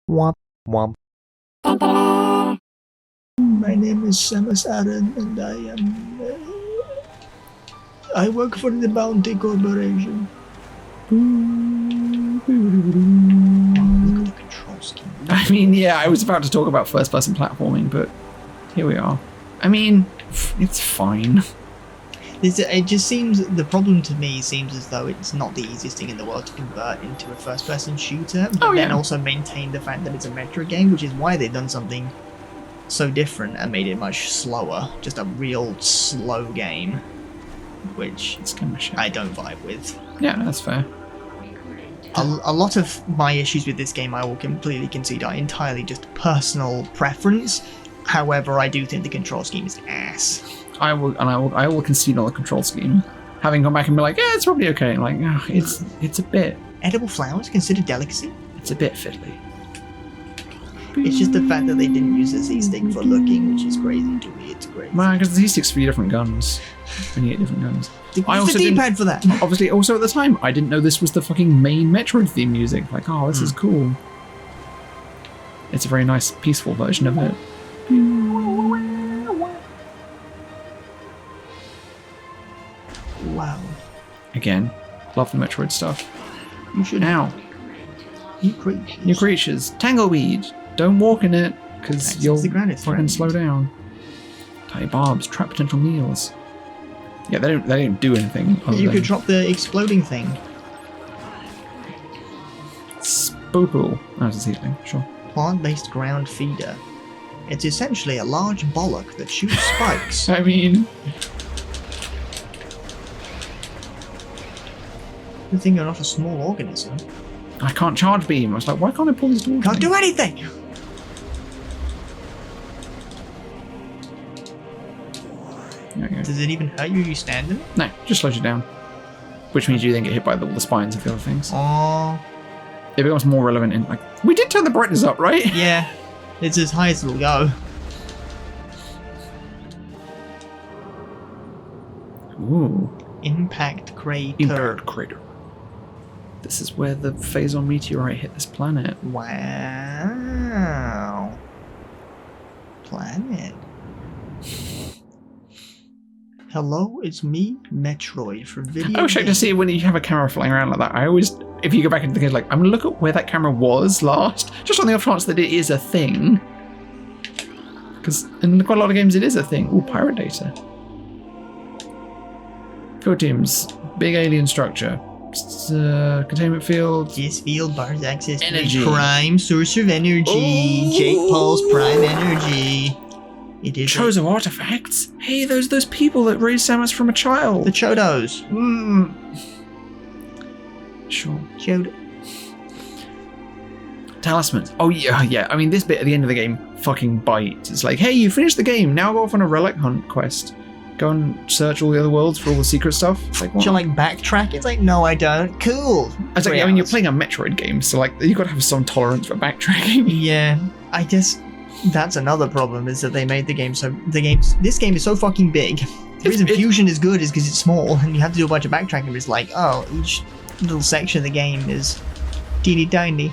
Womp womp. My name is Samus Aran, and I work for the Bounty Corporation. Oh, look at the control scheme. I mean, yeah, I was about to talk about first-person platforming, but here we are. I mean, it's fine. It just seems, the problem to me seems as though it's not the easiest thing in the world to convert into a first-person shooter, but then also maintain the fact that it's a Metroid game, which is why they've done something so different and made it much slower. Just a real slow game, which It's kind of shit. I don't vibe with. Yeah, that's fair. A lot of my issues with this game, I will completely concede, are entirely just personal preference. However, I do think the control scheme is ass. I will concede on the control scheme. Having gone back and be like, yeah, it's probably okay. Like, oh, it's a bit. Edible flowers considered delicacy? It's a bit fiddly. It's just the fact that they didn't use the Z-stick for looking, which is crazy to me. It's crazy. Man, because the Z-stick's for different guns. And you get different guns. I also the D-pad for that. Obviously, also at the time, I didn't know this was the fucking main Metroid theme music. Like, oh, this is cool. It's a very nice, peaceful version of it. Wow. Again, love the Metroid stuff. You should. Now, New creatures. new creatures. Tangleweed. Don't walk in it, because you'll the ground is fucking threatened. slow down. Tiny barbs. Trap potential meals. Yeah, they don't do anything. Other You than could drop the exploding thing. Spoopoo. That was a seedling, sure. Plant-based ground feeder. It's essentially a large bollock that shoots spikes. I mean, Good thing you're not a small organism. I can't charge beam. I was like, why can't I pull this door? Can't do anything! There you go. Does it even hurt you? You stand in it? No, just slows you down. Which means you then get hit by all the spines of the other things. Oh, It becomes more relevant in, like, we did turn the brightness up, right? yeah. It's as high as it'll go. Ooh. Impact crater. Impact crater. This is where the Phazon meteorite hit this planet. Wow. Planet. Hello, it's me, Metroid from video. I wish I could see when you have a camera flying around like that. I always, if you go back into the game, like, I'm gonna look at where that camera was last, just on the off chance that it is a thing. Because in quite a lot of games, it is a thing. Ooh, pirate data. Field teams, big alien structure, containment field. This field bars access to Energy. a prime source of energy. Ooh. Jake Paul's prime energy. It is Chosen artifacts. Hey, those people that raised Samus from a child. the Chodos. Sure. Chod. Talismans. Oh yeah, yeah. I mean, this bit at the end of the game fucking bites. It's like, hey, you finished the game. Now go off on a relic hunt quest. Go and search all the other worlds for all the secret stuff. It's like, what? Shall I backtrack? It's like, no, I don't. Cool. It's like, I mean, you're playing a Metroid game, so like, you've got to have some tolerance for backtracking. Yeah, I guess that's another problem, is that they made the game so this game is so fucking big. The reason Fusion is good is because it's small and you have to do a bunch of backtracking, but it's like, oh, each little section of the game is teeny tiny.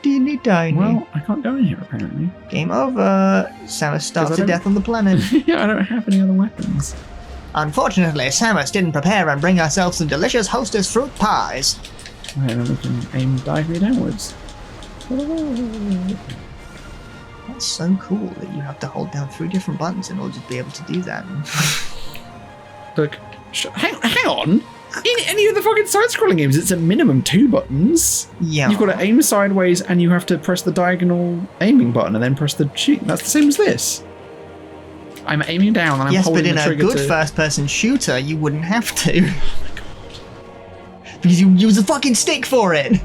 Teeny tiny. Well, I can't go in here apparently. Game over. Samus starves to death on the planet. Yeah, I don't have any other weapons. Unfortunately, Samus didn't prepare and bring herself some delicious Hostess fruit pies. Right, and then we can aim diagonally downwards. That's so cool that you have to hold down 3 different buttons in order to be able to do that. Look, hang on. In any of the fucking side-scrolling games, it's a minimum 2 buttons. Yeah. You've got to aim sideways, and you have to press the diagonal aiming button, and then press the shoot. That's the same as this. I'm aiming down, and I'm holding the trigger. Yes, but in a good first-person shooter, you wouldn't have to. Oh my god! Because you use a fucking stick for it.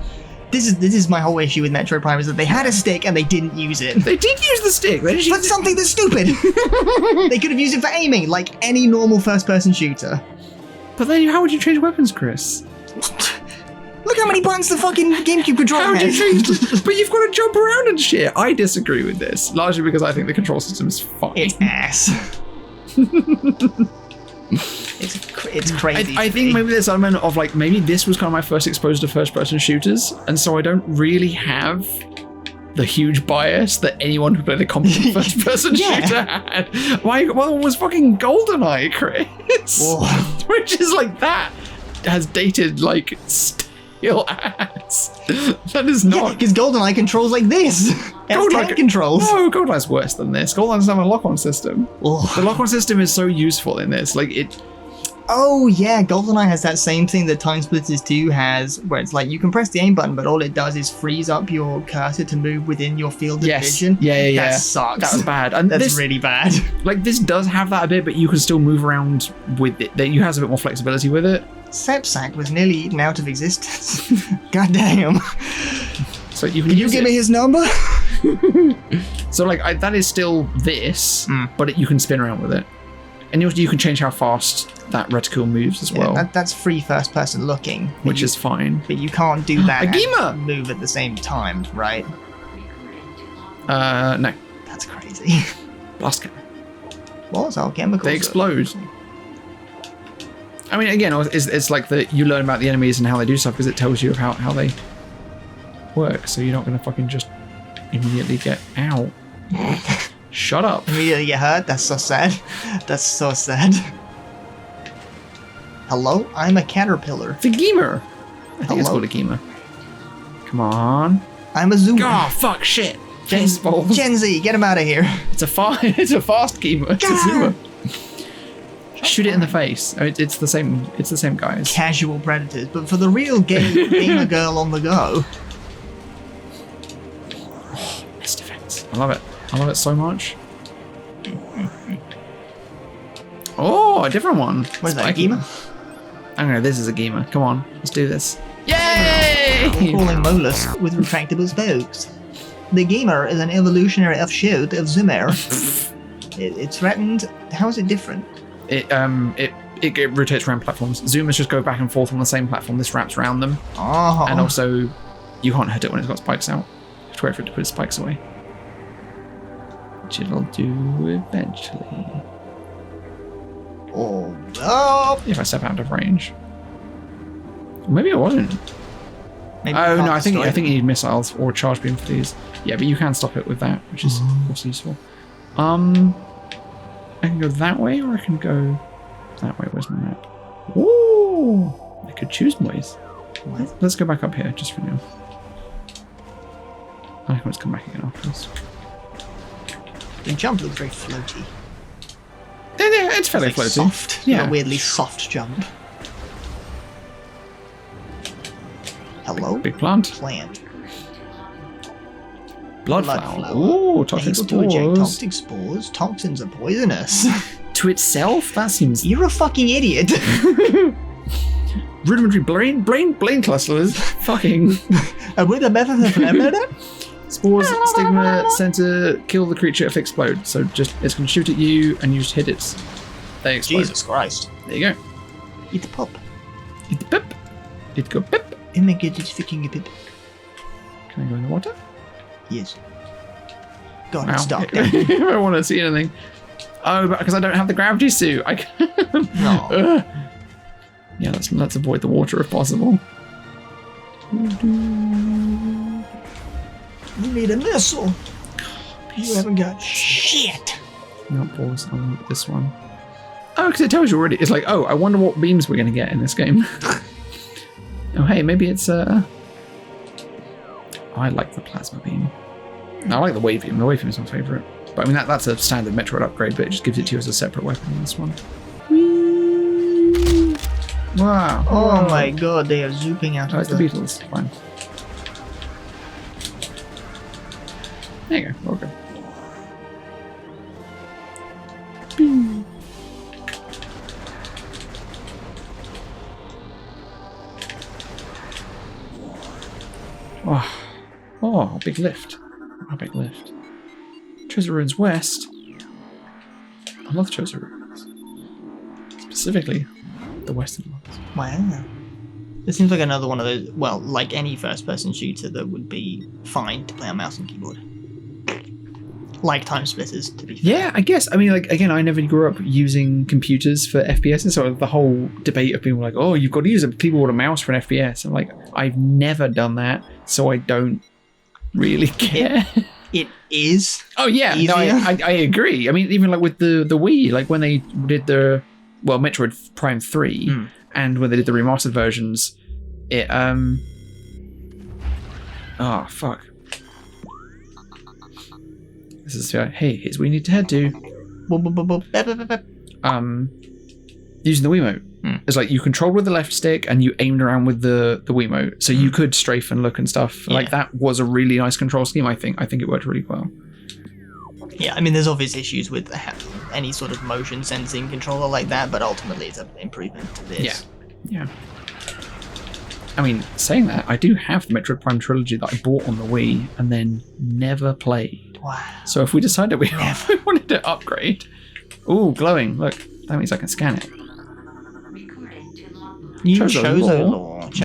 This is my whole issue with Metroid Prime, is that they had a stick and they didn't use it. They did use the stick. They just But used something that's stupid. They could have used it for aiming, like any normal first-person shooter. But then, how would you change weapons, Chris? Look how many buttons the fucking GameCube controller How would you has. change? But you've got to jump around and shit. I disagree with this, largely because I think the control system is fine. It's ass. It's crazy. I think maybe there's an element of like, maybe this was kind of my first exposure to first-person shooters, and so I don't really have the huge bias that anyone who played a competent first-person shooter had. My one was fucking GoldenEye, Chris. Which is like that has dated like steel ass. That is not. Because GoldenEye controls like this. GoldenEye controls. No, GoldenEye's worse than this. GoldenEye doesn't have a lock-on system. The lock-on system is so useful in this. Like it. Oh yeah, GoldenEye has that same thing that Time Splitters 2 has, where it's like you can press the aim button, but all it does is freeze up your cursor to move within your field of vision. Yeah. That sucks. That was bad. And that's really bad. Like this does have that a bit, but you can still move around with it. You has a bit more flexibility with it. Sepsack was nearly eaten out of existence. God damn. So you can. Can you give me his number? So like that is still this, but you can spin around with it, and you can change how fast that reticle moves as well. That's free first person looking, which is fine. But you can't do that and move at the same time, right? No. That's crazy. Blast cannon. What's all chemicals? They explode. I mean, again, it's like you learn about the enemies and how they do stuff because it tells you how they work. So you're not going to fucking just immediately get out. Shut up. Immediately get hurt? That's so sad. That's so sad. Hello? I'm a caterpillar. It's a gamer. I think it's called a gamer. Come on. I'm a zoomer. Oh, fuck, shit. Gen Z, get him out of here. It's a fast gamer. It's a zoomer. Shoot it in the face. I mean, it's the same guys. Casual predators, but for the real gamer girl on the go. Oh, best defense. I love it. I love it so much. Oh, a different one. What is that, a gamer? I don't know, this is a gamer. Come on, let's do this. Yay! Crawling mollusk with retractable spokes. The gamer is an evolutionary offshoot of Zoomer. It's threatened. How is it different? It rotates around platforms. Zoomers just go back and forth on the same platform. This wraps around them. Oh. And also, you can't hit it when it's got spikes out. You have to wait for it to put its spikes away. Which it'll do eventually. Oh no! If I step out of range. Maybe it wasn't. Maybe no, I think you need missiles or charge beam for these. Yeah, but you can stop it with that, which is also useful. I can go that way or I can go that way. Where's my map? Ooh! I could choose ways. Let's go back up here just for now. I can always come back again afterwards. The jump looks very floaty. Yeah, it's fairly like floaty. Soft. Yeah. A weirdly soft jump. Hello? Big plant. Plant. Bloodflower. Ooh, toxic able to eject spores. toxic spores. Toxins are poisonous. To itself? That seems... You're a fucking idiot. Rudimentary brain clusters. Fucking... With a method. Spores, stigma, center, kill the creature if explode. So just it's going to shoot at you and you just hit it. They explode. Jesus Christ. There you go. Eat the pop. Eat the pip. It go pip. Oh my god, it's fucking a pip. Can I go in the water? Yes. God, Wow. it's dark. I don't want to see anything. Oh, but because I don't have the gravity suit. I can't. No. Yeah, let's avoid the water if possible. You need a missile. You haven't got shit. No, pause on this one. Oh, because it tells you already. It's like, oh, I wonder what beams we're going to get in this game. Oh, hey, maybe it's I like the plasma beam. I like the wave beam. The wave beam is my favourite. But I mean, that's a standard Metroid upgrade, but it just gives it to you as a separate weapon in this one. Whee! Wow. Oh my god, they are zooping out Oh, of it's the Beatles. Fine. There you go. Okay. Bing. Oh, big lift. Oh, big lift. Treasure Ruins West. I love Treasure Ruins. Specifically, the western ones. Wow. This seems like another one of those, well, like any first-person shooter that would be fine to play on mouse and keyboard. Like Time Splitters, to be fair. Yeah, I guess. I mean, like, again, I never grew up using computers for FPS, and so the whole debate of people like, oh, you've got to use a keyboard and mouse for an FPS. I'm like, I've never done that, so I don't really care. It is. Oh yeah, no, I agree. I mean, even like with the Wii, like when they did the Metroid Prime 3, and when they did the remastered versions, it oh fuck. This is hey, here's where you need to head to. Using the Wiimote. It's like you controlled with the left stick and you aimed around with the Wiimote, so you could strafe and look and stuff. Yeah. Like that was a really nice control scheme. I think it worked really well. Yeah, I mean, there's obvious issues with any sort of motion sensing controller like that, but ultimately it's an improvement to this. Yeah. I mean, saying that, I do have the Metroid Prime trilogy that I bought on the Wii and then never played. Wow. So if we decided we wanted to upgrade, ooh, glowing. Look, that means I can scan it. You chose a law.